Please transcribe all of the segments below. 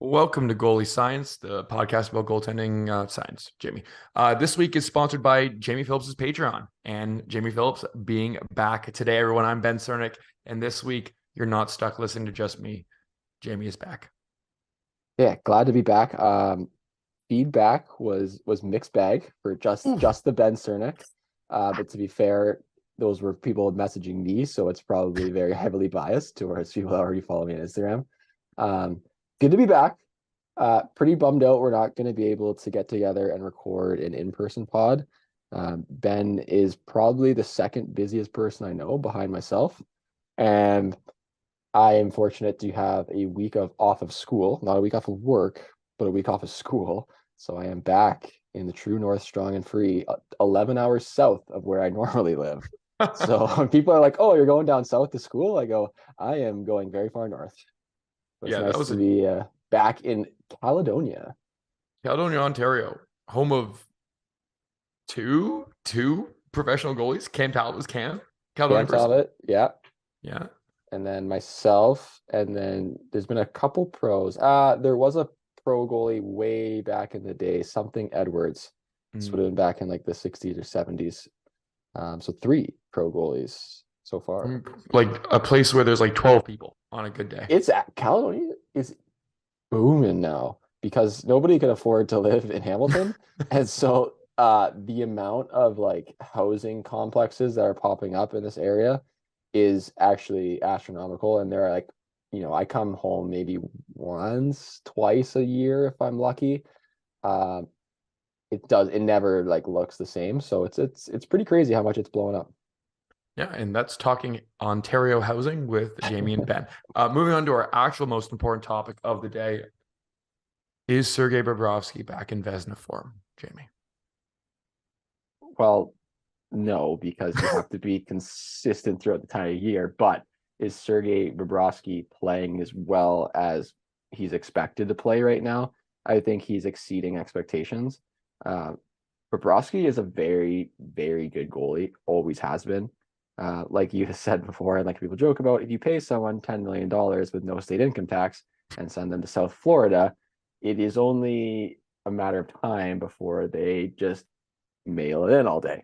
Welcome to Goalie Science, the podcast about goaltending science, Jamie. This week is sponsored by Jamie Phillips' Patreon and Jamie Phillips being back today. Everyone, I'm Ben Cernick, and this week you're not stuck listening to just me. Jamie is back. Yeah, glad to be back. Feedback was mixed bag for just the Ben Cernick. But to be fair, those were people messaging me, so it's probably very heavily biased towards people that already follow me on Instagram. Good to be back. Pretty bummed out we're not going to be able to get together and record an in-person pod. Ben is probably the second busiest person I know behind myself, and I am fortunate to have a week off of school, not a week off of work, but a week off of school. So I am back in the true north, strong and free, 11 hours south of where I normally live. So when people are like, "Oh, you're going down south to school," I go, "I am going very far north." But it's Yeah, that nice was to a be back in Caledonia. Caledonia, Ontario, home of two professional goalies. Cam Talbot was Cam. Caledonia Cam person. Talbot, yeah, Yeah. and then myself, and then there's been a couple pros. There was a pro goalie way back in the day, something Edwards. This would Mm. have been back in like the 60s or 70s. So three pro goalies so far. Like a place where there's like 12 people on a good day. It's at Caledonia is booming now because nobody can afford to live in Hamilton. And so the amount of like housing complexes that are popping up in this area is actually astronomical. And they're like, I come home maybe once, twice a year if I'm lucky. Uh, it never like looks the same. So it's pretty crazy how much it's blowing up. Yeah, and that's talking Ontario housing with Jamie and Ben. Moving on to our actual most important topic of the day. Is Sergei Bobrovsky back in Vezina form, Jamie? Well, no, because you have to be consistent throughout the entire year. But is Sergei Bobrovsky playing as well as he's expected to play right now? I think he's exceeding expectations. Uh, Bobrovsky is a very, very good goalie, always has been. Like you said before, and like people joke about, if you pay someone $10 million with no state income tax and send them to South Florida, it is only a matter of time before they just mail it in all day.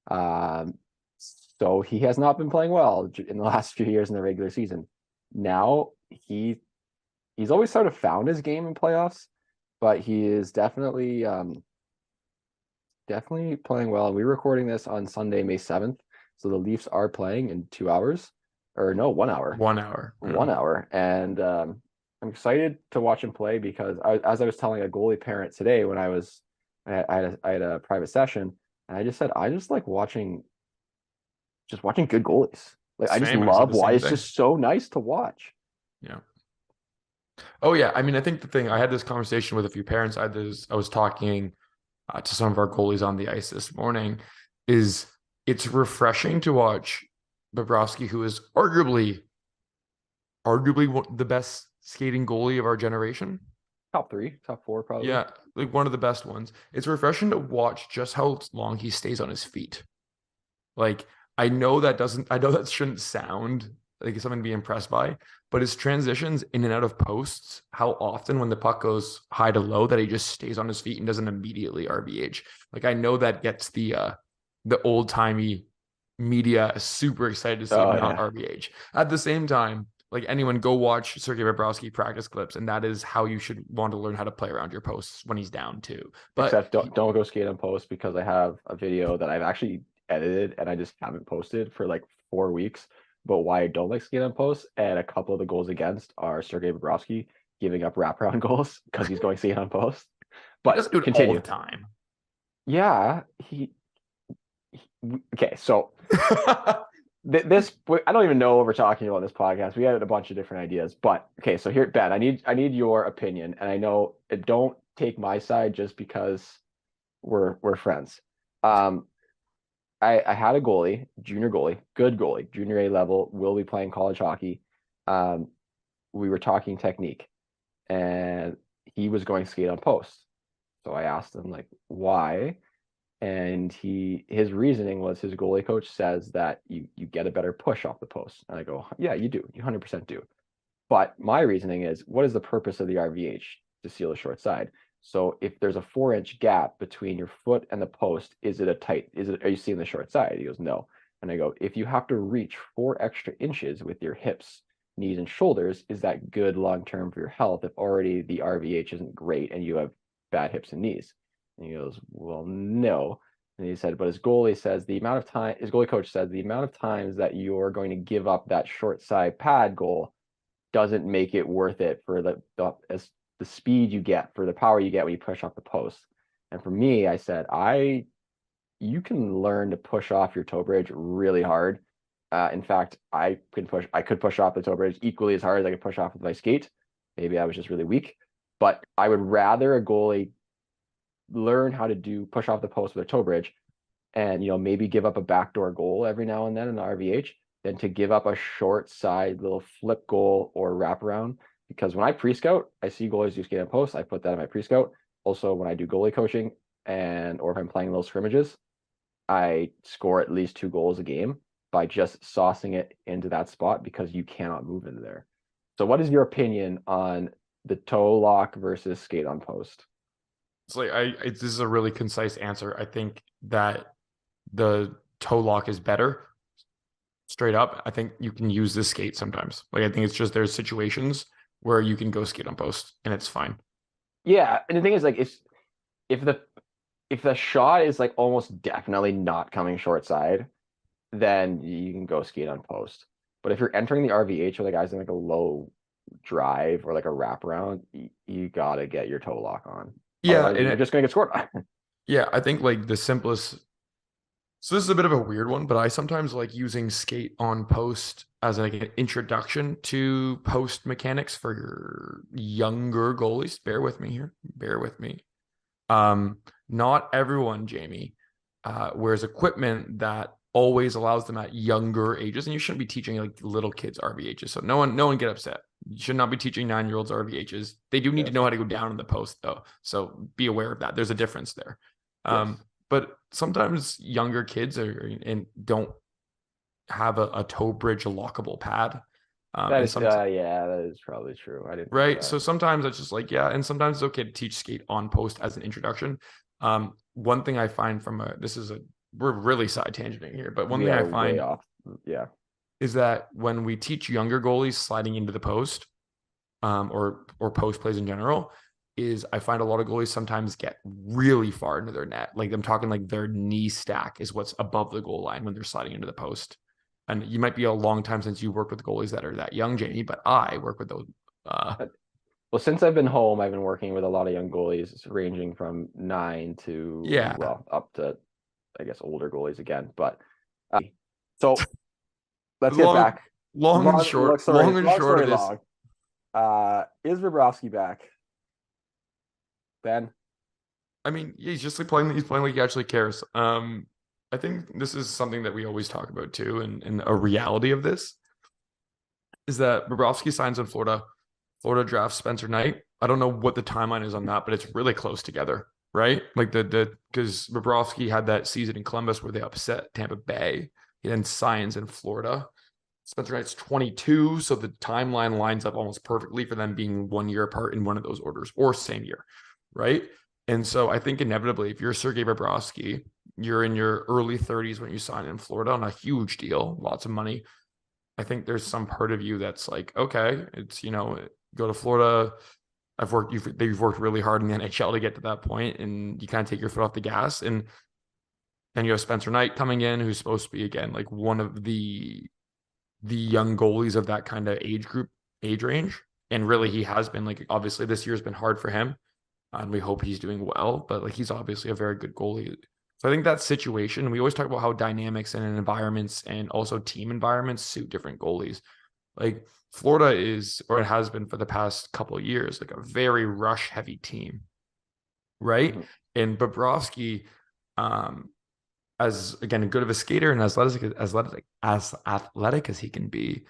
Um, so he has not been playing well in the last few years in the regular season. Now he's always sort of found his game in playoffs, but he is definitely playing well. We're recording this on Sunday, May 7th. So the Leafs are playing in 2 hours, or no, 1 hour. 1 hour. 1 hour. And I'm excited to watch him play because as I was telling a goalie parent today when I had a private session, and I just said I just like watching good goalies. Like I just Same. I said love the why same it's thing. just so nice to watch. Yeah. Oh yeah. I mean, I think the thing I had this conversation with a few parents. I was talking to some of our goalies on the ice this morning. Is it's refreshing to watch Bobrovsky, who is arguably the best skating goalie of our generation. Top three, top four, probably. Yeah, like one of the best ones. It's refreshing to watch just how long he stays on his feet. Like I know that shouldn't sound like something to be impressed by, but his transitions in and out of posts, how often when the puck goes high to low that he just stays on his feet and doesn't immediately RBH. Like I know that gets the old timey media super excited to see him Oh not yeah. RBH. At the same time, like anyone, go watch Sergei Bobrovsky practice clips, and that is how you should want to learn how to play around your posts when he's down too. But Except don't go skate on post because I have a video that I've actually edited and I just haven't posted for like 4 weeks. But why I don't like skate on post, and a couple of the goals against are Sergei Bobrovsky giving up wraparound goals because he's going skate on post. he But doesn't do it all the continue. time. Yeah, okay. So this I don't even know what we're talking about in this podcast. We had a bunch of different ideas, but okay. So here, Ben, I need your opinion, and I know don't take my side just because we're friends. Um, I had a goalie, junior goalie, good goalie, junior A level, will be playing college hockey. Um, we were talking technique, and he was going skate on post. So I asked him like why, and his reasoning was his goalie coach says that you get a better push off the post. And I go, yeah, you do, you 100% do. But my reasoning is, what is the purpose of the RVH? To seal the short side. So if there's a 4-inch gap between your foot and the post, are you seeing the short side? He goes, no. And I go, if you have to reach 4 extra inches with your hips, knees, and shoulders, is that good long term for your health if already the RVH isn't great and you have bad hips and knees? And he goes, well, no. And he said, but his goalie coach says the amount of times that you're going to give up that short side pad goal doesn't make it worth it for the speed you get, for the power you get when you push off the post. And for me, I said, you can learn to push off your toe bridge really hard. In fact, I could push off the toe bridge equally as hard as I could push off with my skate. Maybe I was just really weak, but I would rather a goalie learn how to push off the post with a toe bridge and maybe give up a backdoor goal every now and then in the RVH than to give up a short side little flip goal or wraparound. Because when I pre-scout, I see goalies do skate on post. I put that in my pre-scout. Also, when I do goalie coaching or if I'm playing little scrimmages, I score at least 2 goals a game by just saucing it into that spot because you cannot move into there. So what is your opinion on the toe lock versus skate on post? It's like this is a really concise answer. I think that the toe lock is better. Straight up, I think you can use this skate sometimes. Like I think it's just there's situations where you can go skate on post and it's fine. Yeah, and the thing is, like, if the shot is like almost definitely not coming short side, then you can go skate on post. But if you're entering the RVH or the guys in like a low drive or like a wraparound, you gotta get your toe lock on. Yeah, Otherwise, you're just gonna get scored on. yeah, I think like the simplest. So this is a bit of a weird one, but I sometimes like using skate on post as like an introduction to post mechanics for your younger goalies. Bear with me here. Bear with me. Not everyone, Jamie, wears equipment that always allows them at younger ages, and you shouldn't be teaching like little kids RVHs. So no one get upset. You should not be teaching 9-year-olds RVHs. They do need to know how to go down in the post though, so be aware of that. There's a difference there. Yes. But sometimes younger kids and don't have a toe bridge lockable pad. That is, yeah, that is probably true. I didn't think of Right. that. So sometimes it's just like, yeah, and sometimes it's okay to teach skate on post as an introduction. One thing I find we're really side tangenting here, but one We thing I are way find off. Yeah. is that when we teach younger goalies sliding into the post, or post plays in general, is I find a lot of goalies sometimes get really far into their net. Like I'm talking like their knee stack is what's above the goal line when they're sliding into the post. And you might be a long time since you worked with goalies that are that young, Jamie, but I work with those. Well, since I've been home, I've been working with a lot of young goalies, ranging from 9 to, Yeah, well, up to, I guess, older goalies again. But so let's get long, back. long and short, long and Long short story of this. long. Is Bobrovsky back? Ben? I mean, he's just like playing. He's playing like he actually cares. I think this is something that we always talk about too, and a reality of this is that Bobrovsky signs in Florida. Florida drafts Spencer Knight. I don't know what the timeline is on that, but it's really close together, right? Like because Bobrovsky had that season in Columbus where they upset Tampa Bay. He then signs in Florida. Spencer Knight's 22, so the timeline lines up almost perfectly for them being 1 year apart in one of those orders or same year, right? And so I think inevitably, if you're Sergei Bobrovsky, you're in your early 30s when you sign in Florida on a huge deal, lots of money. I think there's some part of you that's like, okay, it's go to Florida. You've worked really hard in the NHL to get to that point, and you kind of take your foot off the gas. And then you have Spencer Knight coming in, who's supposed to be again like one of the young goalies of that kind of age range. And really, he has been like, obviously, this year's been hard for him, and we hope he's doing well. But like, he's obviously a very good goalie. So I think that situation, we always talk about how dynamics and environments and also team environments suit different goalies. Like Florida is, or it has been for the past couple of years, like a very rush heavy team, right? Mm-hmm. And Bobrovsky, as again, good of a skater and as athletic as he can be,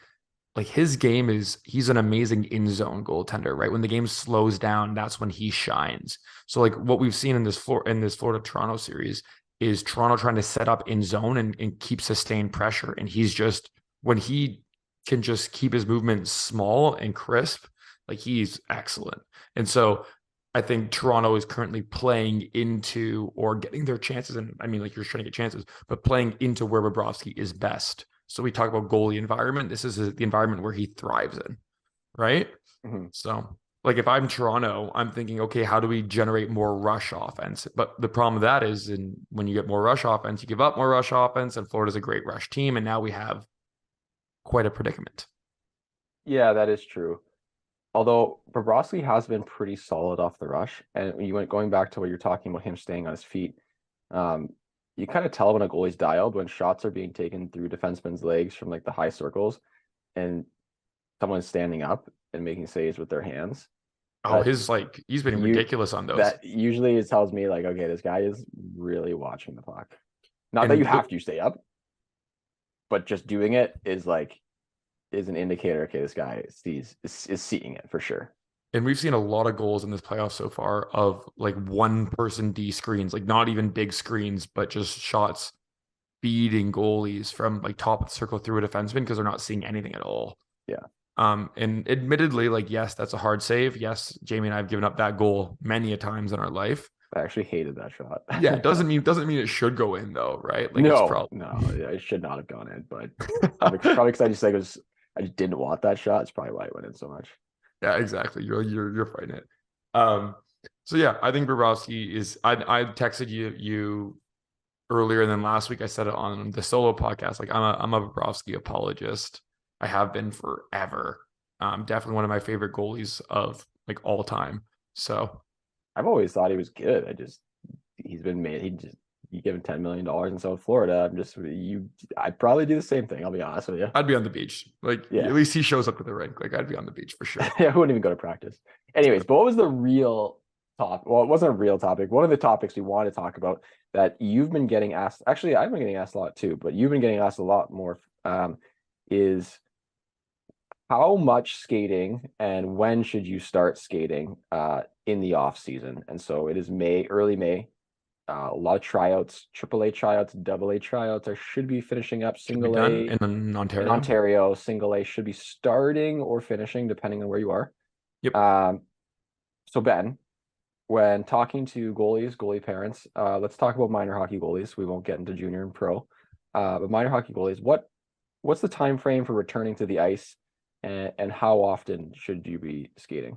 like his game is, he's an amazing in zone goaltender, right? When the game slows down, that's when he shines. So like what we've seen in this Florida Toronto series is Toronto trying to set up in zone and keep sustained pressure. And he's just, when he can just keep his movement small and crisp, like he's excellent. And so I think Toronto is currently playing into or getting their chances. And I mean, like you're trying to get chances, but playing into where Bobrovsky is best. So we talk about goalie environment. This is the environment where he thrives in, right? Mhm. So, like if I'm Toronto, I'm thinking, okay, how do we generate more rush offense? But the problem with that is, when you get more rush offense, you give up more rush offense, and Florida's a great rush team, and now we have quite a predicament. Yeah, that is true. Although Bobrovsky has been pretty solid off the rush, and when you went going back to what you're talking about him staying on his feet, um, you kind of tell when a goalie's dialed when shots are being taken through defensemen's legs from like the high circles, and someone's standing up and making saves with their hands. Oh, That he's been you ridiculous on those. that usually it tells me like, okay, this guy is really watching the puck. Not that you And have to stay up, but just doing it is an indicator. Okay, this guy is seeing it for sure. we've seen a lot of goals in this playoff so far of like one person D screens, like not even big screens, but just shots beating goalies from like top of the circle through a defenseman because they're not seeing anything at all. Yeah, And admittedly, like, yes, that's a hard save. Yes, Jamie and I have given up that goal many a times in our life. I actually hated that shot. Yeah, it doesn't mean it should go in though, right? Like it's No, probably no, it should not have gone in, but probably because I just didn't want that shot. It's probably why it went in so much. yeah, exactly. You're fighting it. Um, so yeah, I think Bobrovsky is. I texted you earlier, and then last week I said it on the solo podcast. Like I'm a Bobrovsky apologist. I have been forever. Definitely one of my favorite goalies of like all time. So I've always thought he was good. He's been made. You give him $10 million in South Florida. I'd probably do the same thing. I'll be honest with you. I'd be on the beach. Like Yeah, at least he shows up to the rink. Like I'd be on the beach for sure. I wouldn't even go to practice. Anyways, but what was the real topic? Well, it wasn't a real topic. One of the topics we want to talk about that you've been getting asked. Actually, I've been getting asked a lot too, but you've been getting asked a lot more. Is how much skating and when should you start skating in the off season? And so it is May, early May. A lot of tryouts, AAA tryouts, AA tryouts. I should be finishing up Should be single done A in in Ontario. Ontario. Single A should be starting or finishing depending on where you are. Yep. So Ben, when talking to goalie parents, let's talk about minor hockey goalies. We won't get into junior and pro, but minor hockey goalies. What's the time frame for returning to the ice, and how often should you be skating?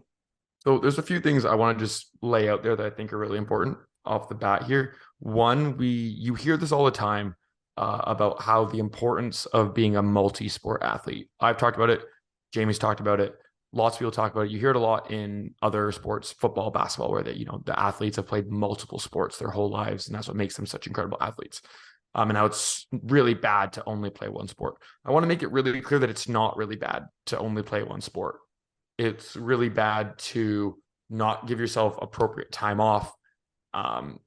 So there's a few things I want to just lay out there that I think are really important off the bat here. One, you hear this all the time about how the importance of being a multi-sport athlete. I've talked about it. Jamie's talked about it. Lots of people talk about it. You hear it a lot in other sports, football, basketball, where the athletes have played multiple sports their whole lives, and that's what makes them such incredible athletes. And now it's really bad to only play one sport. I want to make it really clear that it's not really bad to only play one sport. It's really bad to not give yourself appropriate time off,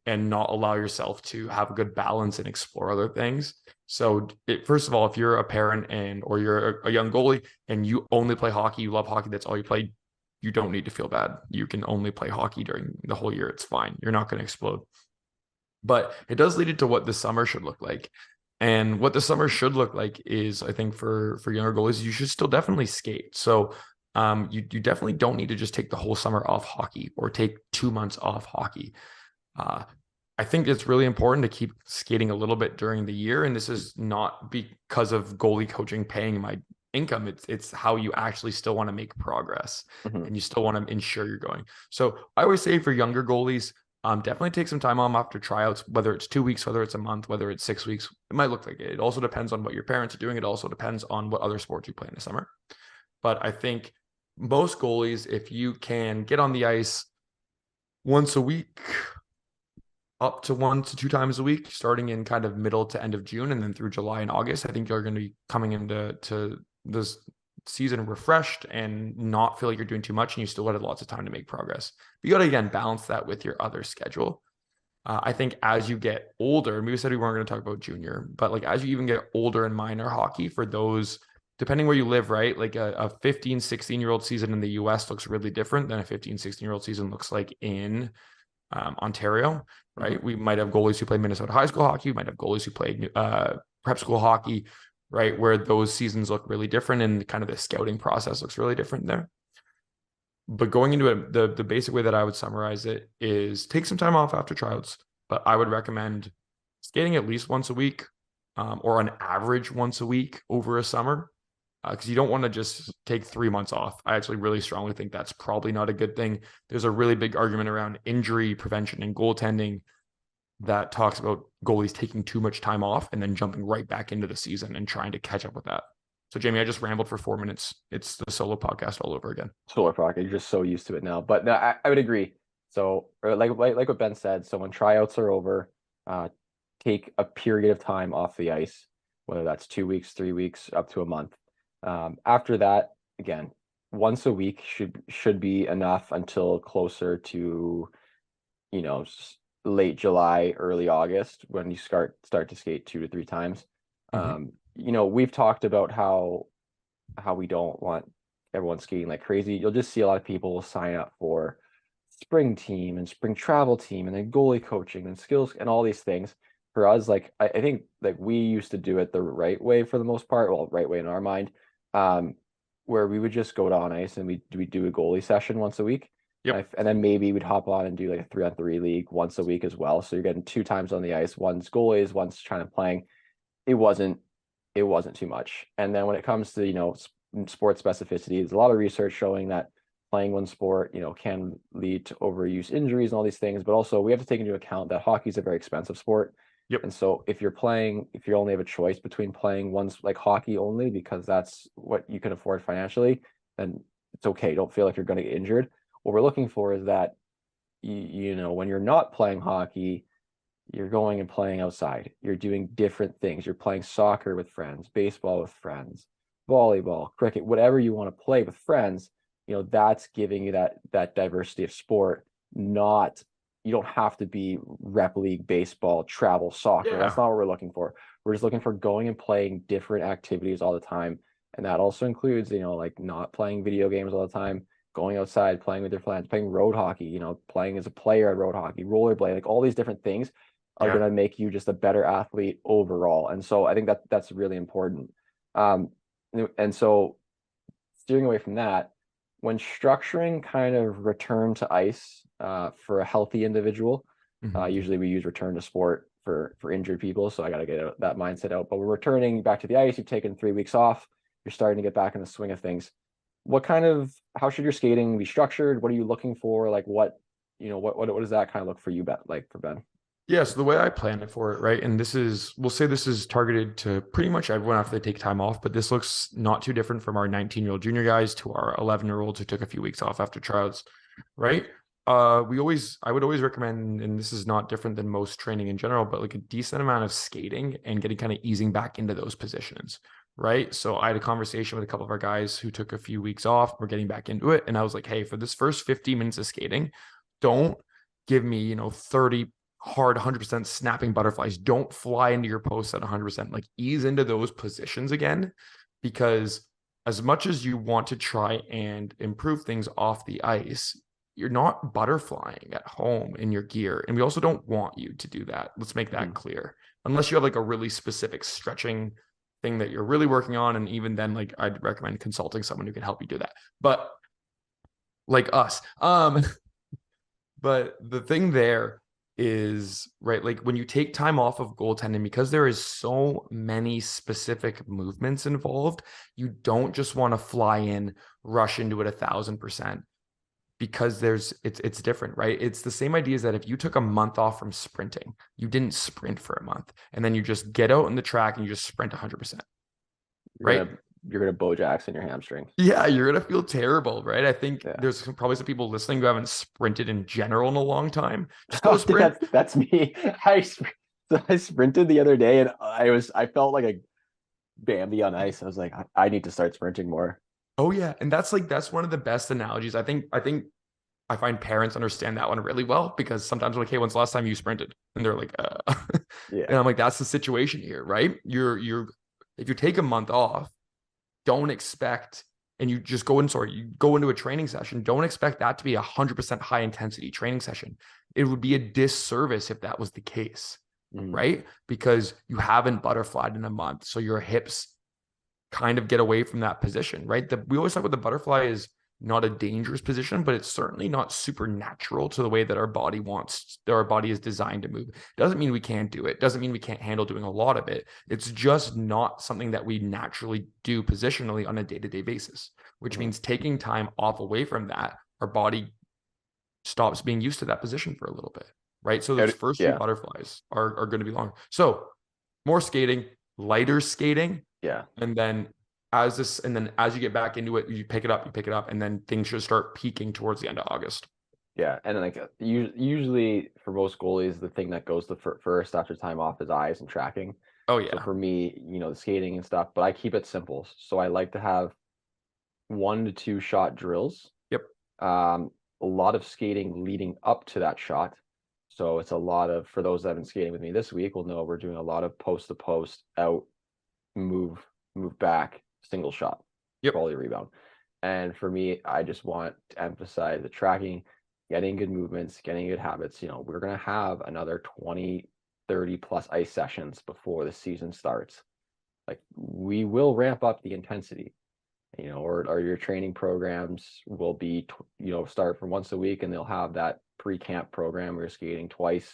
and not allow yourself to have a good balance and explore other things. So first of all, if you're a parent or you're a young goalie and you only play hockey, you love hockey, that's all you play, you don't need to feel bad. You can only play hockey during the whole year. It's fine. You're not going to explode. But it does lead into what the summer should look like. And what the summer should look like is, I think for younger goalies, you should still definitely skate. So you definitely don't need to just take the whole summer off hockey or take 2 months off hockey. I think it's really important to keep skating a little bit during the year. And this is not because of goalie coaching paying my income. It's how you actually still want to make progress, Mhm. and you still want to ensure you're going. So I always say for younger goalies, definitely take some time off after tryouts, whether it's 2 weeks, whether it's a month, whether it's 6 weeks. It might look like it. It also depends on what your parents are doing. It also depends on what other sports you play in the summer. But I think most goalies, if you can get on the ice once a week, up to 1 to 2 times a week, starting in kind of middle to end of June, and then through July and August, I think you're going to be coming into this season refreshed and not feel like you're doing too much, and you still have lots of time to make progress. But you got to, again, balance that with your other schedule. I think as you get older, we said we weren't going to talk about junior, but like as you even get older in minor hockey, for those, depending where you live, right? Like a 15, 16-year-old season in the US looks really different than a 15, 16-year-old season looks like in Ontario, right? Mhm. We might have goalies who play Minnesota high school hockey. We might have goalies who play prep school hockey. right? Where those seasons look really different and kind of the scouting process looks really different there. But going into it, the basic way that I would summarize it is take some time off after tryouts, but I would recommend skating at least once a week, or on average once a week over a summer, because you don't want to just take 3 months off. I actually really strongly think that's probably not a good thing. There's a really big argument around injury prevention and goaltending that talks about goalies taking too much time off and then jumping right back into the season and trying to catch up with that. So, Jamie, I just rambled for 4 minutes. It's the solo podcast all over again. Solar Rocket, you're just so used to it now. But no, I would agree. So, or like what Ben said. So when tryouts are over, take a period of time off the ice, whether that's 2 weeks, 3 weeks, up to a month. After that, again, once a week should be enough until closer to, late July, early August, when you start to skate 2 to 3 times. We've talked about how we don't want everyone skating like crazy. You'll just see a lot of people sign up for spring team and spring travel team and then goalie coaching and skills and all these things. For us, like I think like we used to do it the right way for the most part. Well, right way in our mind, where we would just go to on ice and we do a goalie session once a week. Yep. And then maybe we'd hop on and do like a 3-on-3 league once a week as well. So you're getting 2 times on the ice. One's goalies, one's trying to playing. It wasn't too much. And then when it comes to, sports specificity, there's a lot of research showing that playing one sport, can lead to overuse injuries and all these things. But also we have to take into account that hockey is a very expensive sport. Yep. And so if you only have a choice between playing one's like hockey only, because that's what you can afford financially, then it's okay. Don't feel like you're going to get injured. What we're looking for is that, when you're not playing hockey, you're going and playing outside. You're doing different things. You're playing soccer with friends, baseball with friends, volleyball, cricket, whatever you want to play with friends. That's giving you that diversity of sport. Not, you don't have to be rep league baseball, travel soccer. Yeah. That's not what we're looking for. We're just looking for going and playing different activities all the time. And that also includes, like not playing video games all the time, going outside, playing with your friends, playing road hockey, playing as a player at road hockey, rollerblade, like all these different things are going to make you just a better athlete overall. And so I think that's really important. And so steering away from that, when structuring kind of return to ice for a healthy individual, usually we use return to sport for injured people. So I got to get that mindset out. But we're returning back to the ice. You've taken 3 weeks off. You're starting to get back in the swing of things. How should your skating be structured? What are you looking for? Like what does that kind of look for you, like for Ben? Yeah, so the way I plan it for it, right? And we'll say this is targeted to pretty much everyone after they take time off, but this looks not too different from our 19-year-old junior guys to our 11-year-olds who took a few weeks off after tryouts, right? I would always recommend, and this is not different than most training in general, but like a decent amount of skating and getting kind of easing back into those positions, right? So I had a conversation with a couple of our guys who took a few weeks off. We're getting back into it. And I was like, hey, for this first 15 minutes of skating, don't give me, 30 hard 100% snapping butterflies. Don't fly into your post at 100%. Like ease into those positions again, because as much as you want to try and improve things off the ice, you're not butterflying at home in your gear. And we also don't want you to do that. Let's make that clear. Unless you have like a really specific stretching thing that you're really working on. And even then, like I'd recommend consulting someone who can help you do that. But like us. But the thing there is, right, like when you take time off of goaltending, because there is so many specific movements involved, you don't just want to fly in, rush into it 1,000%, because it's different, right? It's the same idea as that if you took a month off from sprinting, you didn't sprint for a month, and then you just get out in the track and you just sprint 100%, right? You're gonna Bo Jackson your hamstring. Yeah, you're gonna feel terrible, right? I think there's probably some people listening who haven't sprinted in general in a long time. Just go sprint. That's me. I sprinted the other day and I felt like a Bambi on ice. I was like, I need to start sprinting more. Oh yeah, and that's one of the best analogies. I find parents understand that one really well, because sometimes I'm like, hey, when's the last time you sprinted? And they're like, yeah. And I'm like, that's the situation here, right? If you take a month off, don't expect, and you just go into a training session, don't expect that to be 100% high intensity training session. It would be a disservice if that was the case, right? Because you haven't butterflied in a month. So your hips kind of get away from that position, right? We always talk about the butterfly is not a dangerous position, but it's certainly not supernatural to the way that our body is designed to move. Doesn't mean we can't do it. Doesn't mean we can't handle doing a lot of it. It's just not something that we naturally do positionally on a day-to-day basis, which means taking time off away from that, our body stops being used to that position for a little bit, right? So those first few Yeah, butterflies are going to be long. So more skating, lighter skating, yeah, and then as you get back into it, you pick it up, and then things should start peaking towards the end of August. yeah. And then, like, usually for most goalies, the thing that goes the first after time off is eyes and tracking. Oh So yeah. for me, the skating and stuff, but I keep it simple. So I like to have 1 to 2 shot drills. Yep. A lot of skating leading up to that shot. So it's a lot of, for those that have been skating with me this week will know we're doing a lot of post to post, out, move, move back, single shot, Yep. quality rebound. And for me, I just want to emphasize the tracking, getting good movements, getting good habits. We're going to have another 20, 30 plus ice sessions before the season starts. Like, we will ramp up the intensity, or your training programs will be, start from once a week, and they'll have that pre-camp program where you're skating twice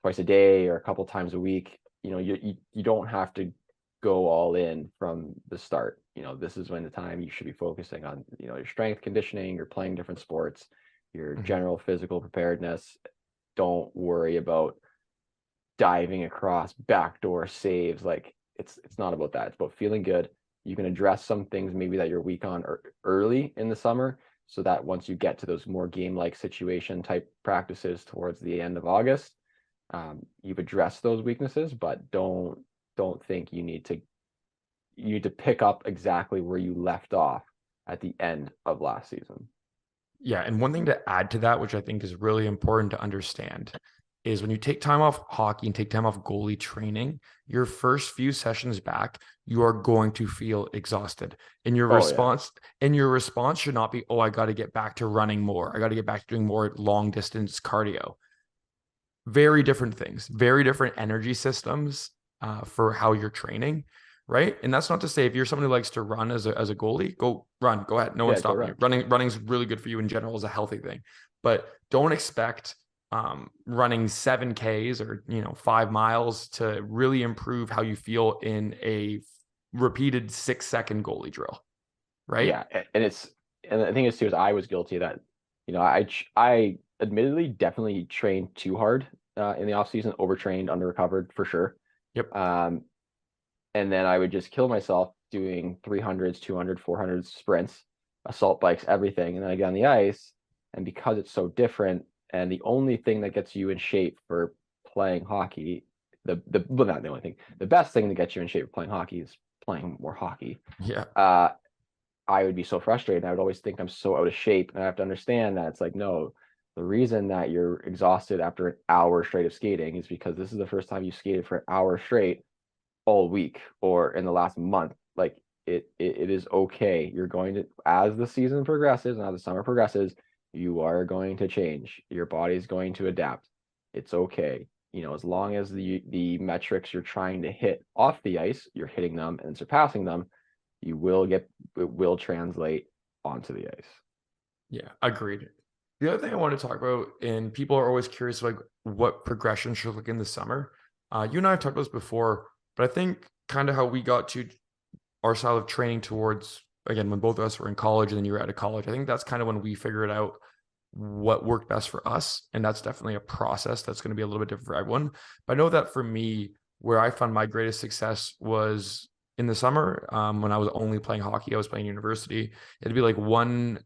a day or a couple times a week. You don't have to go all in from the start. This is when the time you should be focusing on, your strength conditioning, you're playing different sports, your general physical preparedness. Don't worry about diving across backdoor saves. Like, it's not about that. It's about feeling good. You can address some things maybe that you're weak on early in the summer, so that once you get to those more game-like situation type practices towards the end of August, you've addressed those weaknesses. But don't think you need to pick up exactly where you left off at the end of last season. Yeah. And one thing to add to that, which I think is really important to understand, is when you take time off hockey and take time off goalie training, your first few sessions back, you are going to feel exhausted. And your Oh yeah, response should not be, oh, I got to get back to running more. I got to get back to doing more long distance cardio. Very different things, very different energy systems for how you're training, right? And that's not to say if you're someone who likes to run as a goalie, go run, go ahead. No one's yeah, go stopping you. run. Running's really good for you in general as a healthy thing, but don't expect running 7Ks or 5 miles to really improve how you feel in a repeated 6-second goalie drill, right? Yeah, and the thing is too is I was guilty of that. I admittedly definitely trained too hard in the off season, overtrained, under recovered for sure. Yep. Um, and then I would just kill myself doing 300s, 200, 400 sprints, assault bikes, everything, and then I get on the ice, and because it's so different, and the only thing that gets you in shape for playing hockey, well, not the only thing, the best thing that gets you in shape for playing hockey is playing more hockey. Yeah. I would be so frustrated. I would always think I'm so out of shape. And I have to understand that it's like, no, the reason that you're exhausted after an hour straight of skating is because this is the first time you skated for an hour straight all week or in the last month. Like, it is okay. You're going to, as the season progresses and as the summer progresses, you are going to change. Your body's going to adapt. It's okay. As long as the metrics you're trying to hit off the ice, you're hitting them and surpassing them, it will translate onto the ice. Yeah, agreed. The other thing I want to talk about, and people are always curious, like what progression should look in the summer. You and I have talked about this before, but I think kind of how we got to our style of training towards, again, when both of us were in college and then you were out of college, I think that's kind of when we figured out what worked best for us. And that's definitely a process that's going to be a little bit different for everyone. But I know that for me, where I found my greatest success was in the summer when I was only playing hockey. I was playing university. It'd be like one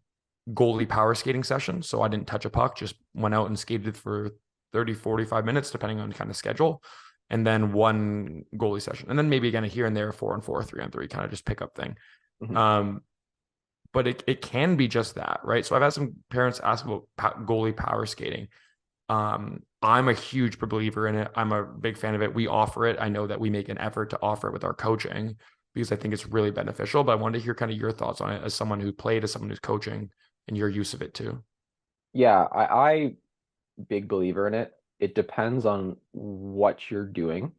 goalie power skating session. So I didn't touch a puck, just went out and skated for 30, 45 minutes, depending on kind of schedule. And then one goalie session. And then maybe again, here and there, 4-on-4, 3-on-3, kind of just pick up thing. Mm-hmm. But it can be just that, right? So I've had some parents ask about goalie power skating. I'm a huge believer in it. I'm a big fan of it. We offer it. I know that we make an effort to offer it with our coaching because I think it's really beneficial. But I wanted to hear kind of your thoughts on it as someone who played, as someone who's coaching, and your use of it too. Yeah, I big believer in it. It depends on what you're doing.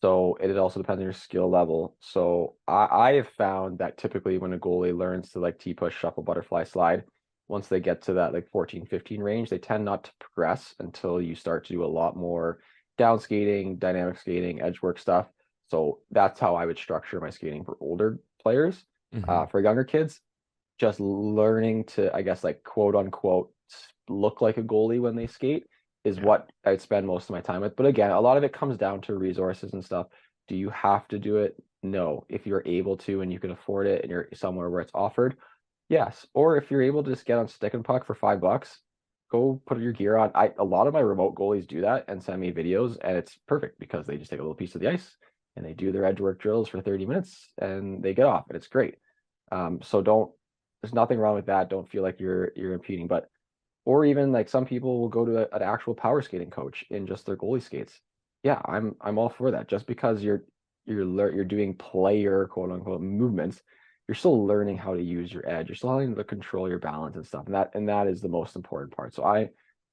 So it also depends on your skill level. So I have found that typically when a goalie learns to like T-push, shuffle, butterfly, slide, once they get to that like 14, 15 range, they tend not to progress until you start to do a lot more down skating, dynamic skating, edge work stuff. So that's how I would structure my skating for older players. Hmm. For younger kids, just learning to, I guess, like quote unquote, look like a goalie when they skate is Yeah. what I'd spend most of my time with. But again, a lot of it comes down to resources and stuff. Do you have to do it? No. If you're able to and you can afford it and you're somewhere where it's offered, yes. Or if you're able to just get on stick and puck for $5, go put your gear on. A lot of my remote goalies do that and send me videos, and it's perfect because they just take a little piece of the ice and they do their edge work drills for 30 minutes and they get off, and it's great. So don't there's nothing wrong with that. Don't feel like you're impeding, but or even like some people will go to an actual power skating coach in just their goalie skates. Yeah, I'm all for that. Just because you're doing player quote unquote movements, you're still learning how to use your edge. You're still learning to control your balance and stuff. And that is the most important part. So I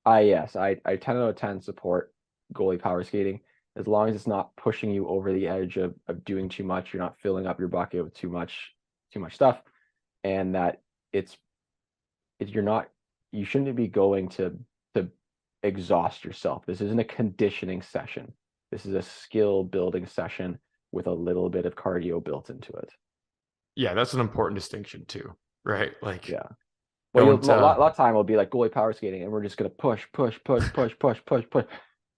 10 out of 10 support goalie power skating as long as it's not pushing you over the edge of doing too much. You're not filling up your bucket with too much stuff, and that it's you're not you shouldn't be going to exhaust yourself. This isn't a conditioning session. This is a skill building session with a little bit of cardio built into it. Yeah, that's an important distinction too, right? Like, Yeah. Well, don't lot of time will be like goalie power skating, and we're just gonna push, push, push, push, push, push, push.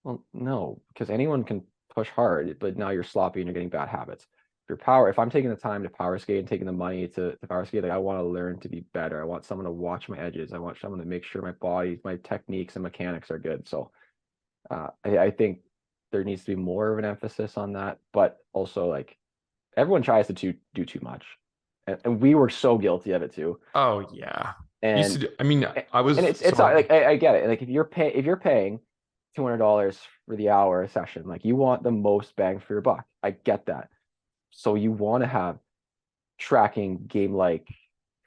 Well, no, because anyone can push hard, but now you're sloppy and you're getting bad habits. If I'm taking the time to power skate and taking the money to power skate, like I want to learn to be better. I want someone to watch my edges. I want someone to make sure my body, my techniques and mechanics are good. So I think there needs to be more of an emphasis on that, but also like everyone tries to do too much. And we were so guilty of it too. oh yeah. Used to And do, I mean, I and was it's someone like I get it. Like if you're paying $200 for the hour session, like you want the most bang for your buck. I get that. So you want to have tracking game like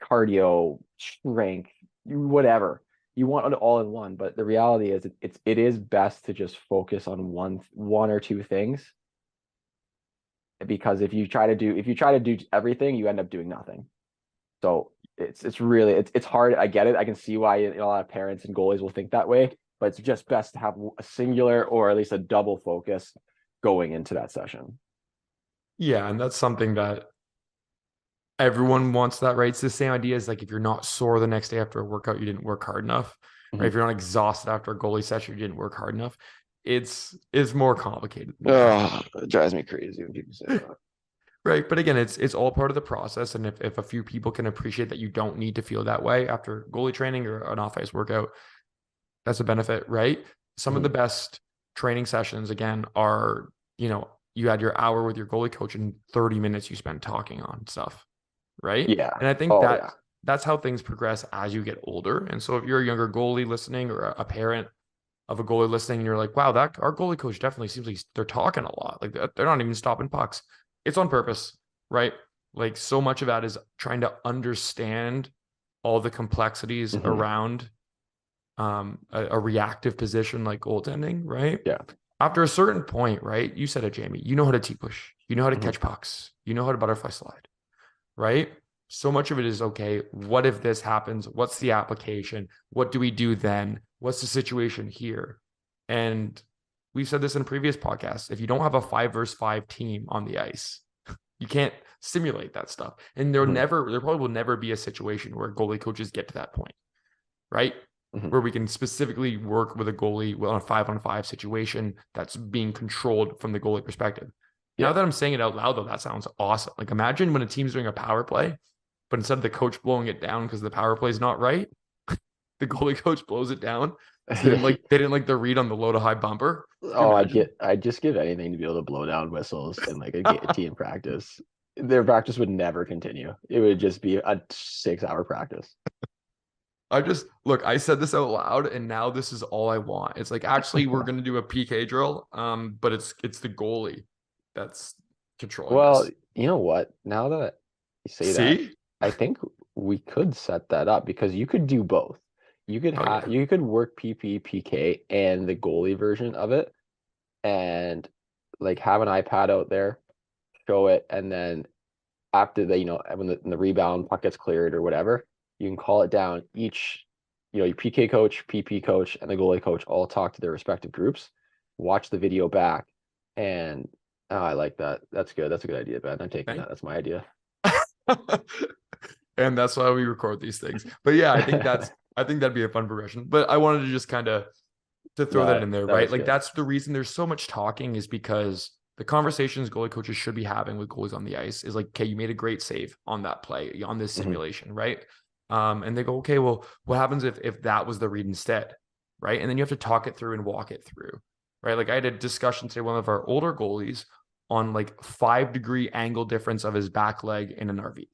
cardio, strength, whatever. You want it all in one, but the reality is it is best to just focus on one or two things, because if you try to do everything, you end up doing nothing. So it's really it's hard. I get it. I can see why a lot of parents and goalies will think that way, but it's just best to have a singular or at least a double focus going into that session. yeah, and that's something that everyone wants that, right? It's the same idea as like if you're not sore the next day after a workout, you didn't work hard enough, right? If Mhm. you're not exhausted after a goalie session, you didn't work hard enough. It's more complicated than that. Oh, it drives me crazy when people say that. Right. But again, it's all part of the process. And if a few people can appreciate that you don't need to feel that way after goalie training or an off-ice workout, that's a benefit, right? Some of the Mhm. best training sessions, again, are, you had your hour with your goalie coach and 30 minutes you spent talking on stuff, right? Yeah. And I think Oh that yeah. that's how things progress as you get older. And so if you're a younger goalie listening or a parent of a goalie listening and you're like, wow, that our goalie coach definitely seems like they're talking a lot. Like they're not even stopping pucks. It's on purpose, right? Like so much of that is trying to understand all the complexities Mhm. around a reactive position like goaltending, right? Yeah. After a certain point, right? You said it, Jamie. You know how to T push. You know how to Mhm. catch pucks. You know how to butterfly slide, right? So much of it is okay. What if this happens? What's the application? What do we do then? What's the situation here? And we've said this in previous podcasts. If you don't have a 5 versus 5 team on the ice, you can't simulate that stuff. And Mhm. there probably will never be a situation where goalie coaches get to that point, right? Mhm. Where we can specifically work with a goalie on a 5-on-5 situation that's being controlled from the goalie perspective. Now Yeah. that I'm saying it out loud, though, that sounds awesome. Like imagine when a team's doing a power play, but instead of the coach blowing it down because the power play is not right, the goalie coach blows it down because they didn't like the read on the low to high bumper. Can you Oh, imagine? I'd just give anything to be able to blow down whistles in like a team practice. Their practice would never continue. It would just be a 6 hour practice. I just look, I said this out loud and now this is all I want. It's like actually we're gonna do a PK drill. But it's the goalie that's controlling Well, this. you know what? Now that you say that, See? I think we could set that up because you could do both. Oh yeah. You could work PP, PK, and the goalie version of it. And like have an iPad out there, show it, and then after the, when the rebound puck gets cleared or whatever, you can call it down. Each, your PK coach, PP coach, and the goalie coach all talk to their respective groups, watch the video back, and I like that. That's good. That's a good idea, Ben. I'm taking that. That's my idea. And that's why we record these things. But yeah, I think that'd be a fun progression. But I wanted to just kind of to throw that in there, that right? was Like good. that's the reason there's so much talking is because the conversations goalie coaches should be having with goalies on the ice is like, okay, you made a great save on that play, on this simulation, right? And they go, okay, well, what happens if that was the read instead, right? And then you have to talk it through and walk it through, right? Like I had a discussion today, one of our older goalies on like 5-degree angle difference of his back leg in an RVH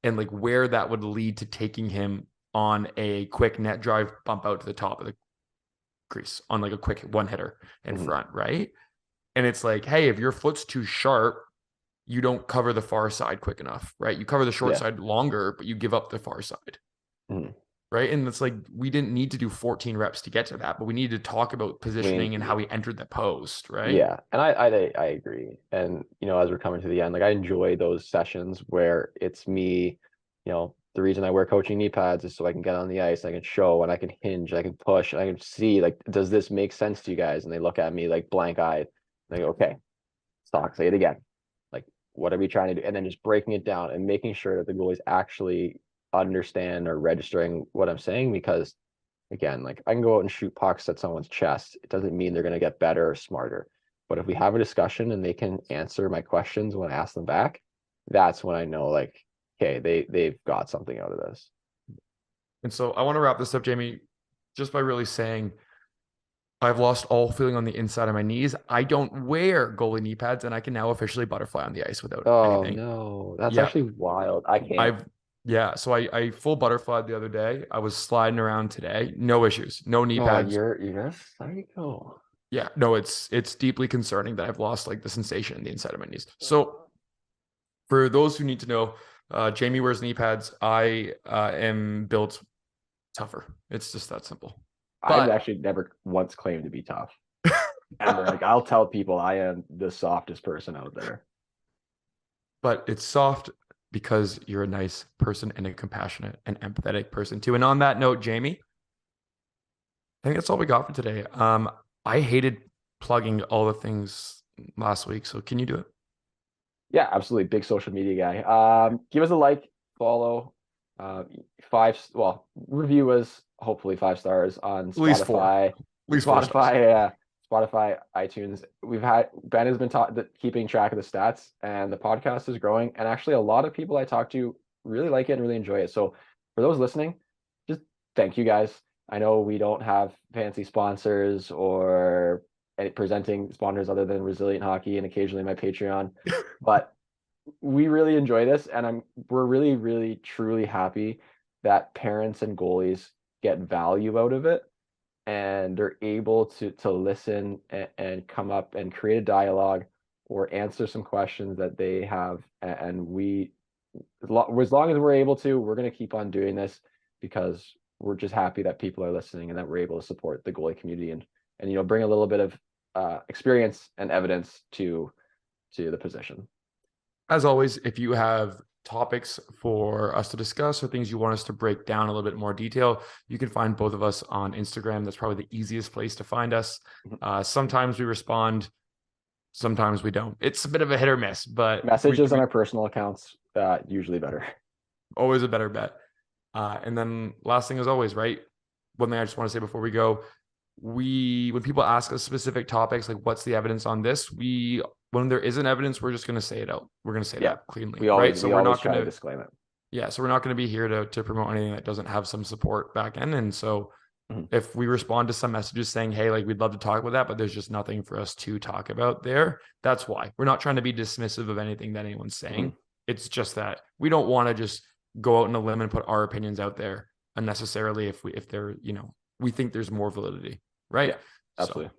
and like where that would lead to taking him on a quick net drive bump out to the top of the crease on like a quick one hitter in front, right? And it's like, hey, if your foot's too sharp, you don't cover the far side quick enough, right? You cover the short side longer, but you give up the far side. Right. And it's like we didn't need to do 14 reps to get to that, but we needed to talk about positioning and how we entered the post, right? Yeah. And I agree. And as we're coming to the end, like I enjoy those sessions where it's me, the reason I wear coaching knee pads is so I can get on the ice, I can show and I can hinge, I can push, and I can see like, does this make sense to you guys? And they look at me like blank eyed. They go, okay, stop, say it again. Like, what are we trying to do? And then just breaking it down and making sure that the goalies actually understand or registering what I'm saying. Because again, like I can go out and shoot pucks at someone's chest. It doesn't mean they're going to get better or smarter. But if we have a discussion and they can answer my questions when I ask them back, that's when I know like, okay, they've got something out of this. And so I want to wrap this up, Jamie, just by really saying I've lost all feeling on the inside of my knees. I don't wear goalie knee pads, and I can now officially butterfly on the ice without anything. No, that's actually wild. I can't. So I full butterflied the other day. I was sliding around today. No issues. No knee pads. You're a psycho. Yeah, no, it's deeply concerning that I've lost like the sensation in the inside of my knees. So for those who need to know, Jamie wears knee pads. I am built tougher. It's just that simple. I've actually never once claimed to be tough. And like I'll tell people I am the softest person out there. But it's soft because you're a nice person and a compassionate and empathetic person too. And on that note, Jamie, I think that's all we got for today. I hated plugging all the things last week, so can you do it? Yeah, absolutely. Big social media guy. Give us a like, follow, review us, hopefully 5 stars on Spotify. At least 4. At least Spotify, yeah. Spotify, iTunes. Ben has been keeping track of the stats, and the podcast is growing. And actually, a lot of people I talk to really like it and really enjoy it. So for those listening, just thank you guys. I know we don't have fancy sponsors or any presenting sponsors other than Resilient Hockey and occasionally my Patreon, but we really enjoy this, and we're really, really, truly happy that parents and goalies get value out of it. And they're able to listen and come up and create a dialogue or answer some questions that they have. And as long as we're able to, we're going to keep on doing this because we're just happy that people are listening and that we're able to support the goalie community and bring a little bit of experience and evidence to the position. As always, if you have topics for us to discuss or things you want us to break down a little bit more detail, you can find both of us on Instagram. That's probably the easiest place to find us. Sometimes we respond, sometimes we don't. It's a bit of a hit or miss, but messages on our personal accounts, usually better. Always a better bet. And then last thing as always, right? One thing I just want to say before we go, when people ask us specific topics, like what's the evidence on this, when there isn't evidence, we're just going to say it out. We're going to say that cleanly, right? So we're not going to disclaim it. Yeah, so we're not going to be here to promote anything that doesn't have some support back end. And so if we respond to some messages saying, hey, like we'd love to talk about that, but there's just nothing for us to talk about there, that's why. We're not trying to be dismissive of anything that anyone's saying. It's just that we don't want to just go out on a limb and put our opinions out there unnecessarily if they're, we think there's more validity, right? Yeah, absolutely. So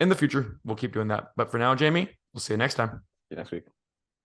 in the future, we'll keep doing that. But for now, Jamie, we'll see you next time. See you next week.